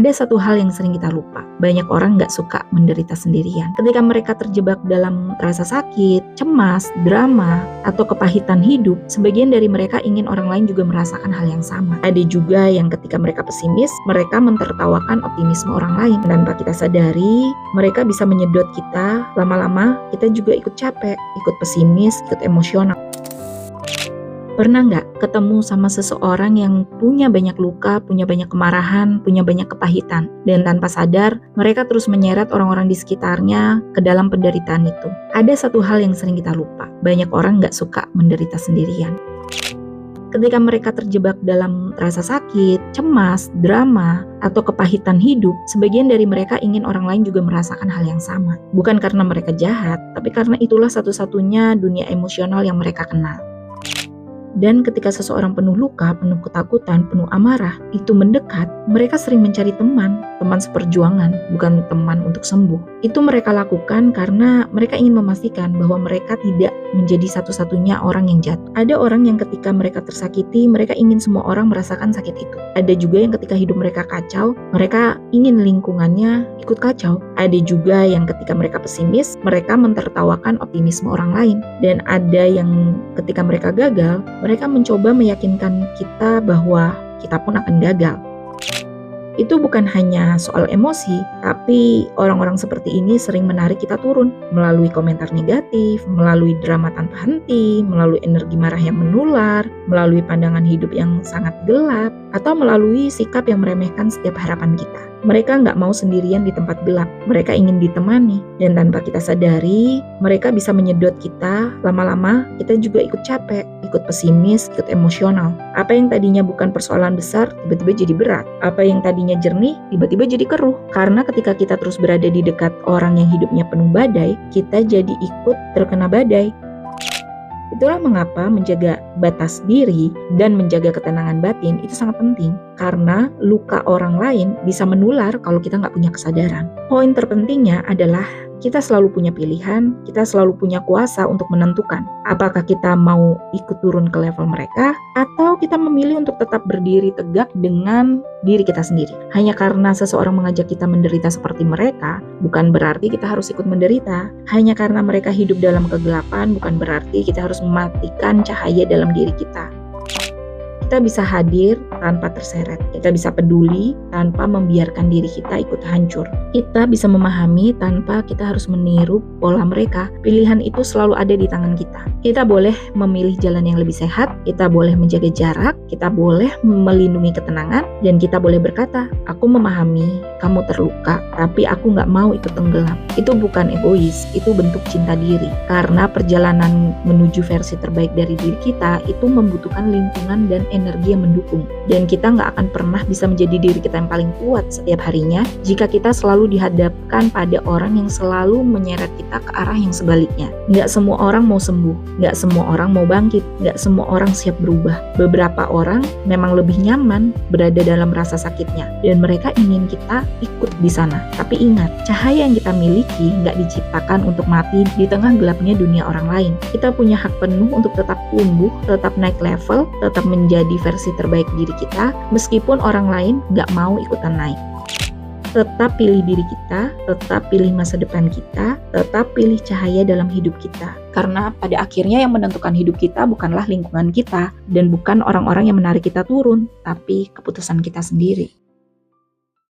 Ada satu hal yang sering kita lupa, banyak orang nggak suka menderita sendirian. Ketika mereka terjebak dalam rasa sakit, cemas, drama, atau kepahitan hidup, sebagian dari mereka ingin orang lain juga merasakan hal yang sama. Ada juga yang ketika mereka pesimis, mereka mentertawakan optimisme orang lain. Tanpa kita sadari, mereka bisa menyedot kita, lama-lama kita juga ikut capek, ikut pesimis, ikut emosional. Pernah nggak ketemu sama seseorang yang punya banyak luka, punya banyak kemarahan, punya banyak kepahitan, dan tanpa sadar mereka terus menyeret orang-orang di sekitarnya ke dalam penderitaan itu? Ada satu hal yang sering kita lupa, banyak orang nggak suka menderita sendirian. Ketika mereka terjebak dalam rasa sakit, cemas, drama, atau kepahitan hidup, sebagian dari mereka ingin orang lain juga merasakan hal yang sama. Bukan karena mereka jahat, tapi karena itulah satu-satunya dunia emosional yang mereka kenal. Dan ketika seseorang penuh luka, penuh ketakutan, penuh amarah, itu mendekat, mereka sering mencari teman seperjuangan, bukan teman untuk sembuh. Itu mereka lakukan karena mereka ingin memastikan bahwa mereka tidak menjadi satu-satunya orang yang jatuh. Ada orang yang ketika mereka tersakiti, mereka ingin semua orang merasakan sakit itu. Ada juga yang ketika hidup mereka kacau, mereka ingin lingkungannya ikut kacau. Ada juga yang ketika mereka pesimis, mereka mentertawakan optimisme orang lain. Dan ada yang ketika mereka gagal, mereka mencoba meyakinkan kita bahwa kita pun akan gagal. Itu bukan hanya soal emosi, tapi orang-orang seperti ini sering menarik kita turun melalui komentar negatif, melalui drama tanpa henti, melalui energi marah yang menular, melalui pandangan hidup yang sangat gelap, atau melalui sikap yang meremehkan setiap harapan kita. Mereka nggak mau sendirian di tempat gelap, mereka ingin ditemani, dan tanpa kita sadari, mereka bisa menyedot kita, lama-lama kita juga ikut capek, ikut pesimis, ikut emosional. Apa yang tadinya bukan persoalan besar, tiba-tiba jadi berat. Apa yang tadinya jernih, tiba-tiba jadi keruh. Karena ketika kita terus berada di dekat orang yang hidupnya penuh badai, kita jadi ikut terkena badai. Itulah mengapa menjaga batas diri dan menjaga ketenangan batin itu sangat penting. Karena luka orang lain bisa menular kalau kita nggak punya kesadaran. Poin terpentingnya adalah kita selalu punya pilihan, kita selalu punya kuasa untuk menentukan apakah kita mau ikut turun ke level mereka atau kita memilih untuk tetap berdiri tegak dengan diri kita sendiri. Hanya karena seseorang mengajak kita menderita seperti mereka, bukan berarti kita harus ikut menderita. Hanya karena mereka hidup dalam kegelapan, bukan berarti kita harus mematikan cahaya dalam diri kita. Kita bisa hadir tanpa terseret. Kita bisa peduli tanpa membiarkan diri kita ikut hancur. Kita bisa memahami tanpa kita harus meniru pola mereka. Pilihan itu selalu ada di tangan kita. Kita boleh memilih jalan yang lebih sehat, kita boleh menjaga jarak, kita boleh melindungi ketenangan, dan kita boleh berkata, aku memahami kamu terluka, tapi aku nggak mau ikut tenggelam. Itu bukan egois, itu bentuk cinta diri. Karena perjalanan menuju versi terbaik dari diri kita itu membutuhkan lingkungan dan energi yang mendukung. Dan kita nggak akan pernah bisa menjadi diri kita yang paling kuat setiap harinya jika kita selalu dihadapkan pada orang yang selalu menyeret kita ke arah yang sebaliknya. Nggak semua orang mau sembuh, nggak semua orang mau bangkit, nggak semua orang siap berubah. Beberapa orang memang lebih nyaman berada dalam rasa sakitnya dan mereka ingin kita ikut di sana. Tapi ingat, cahaya yang kita miliki nggak diciptakan untuk mati di tengah gelapnya dunia orang lain. Kita punya hak penuh untuk tetap tumbuh, tetap naik level, tetap menjadi versi terbaik diri kita, meskipun orang lain nggak mau ikutan naik. Tetap pilih diri kita, tetap pilih masa depan kita, tetap pilih cahaya dalam hidup kita. Karena pada akhirnya yang menentukan hidup kita bukanlah lingkungan kita, dan bukan orang-orang yang menarik kita turun, tapi keputusan kita sendiri.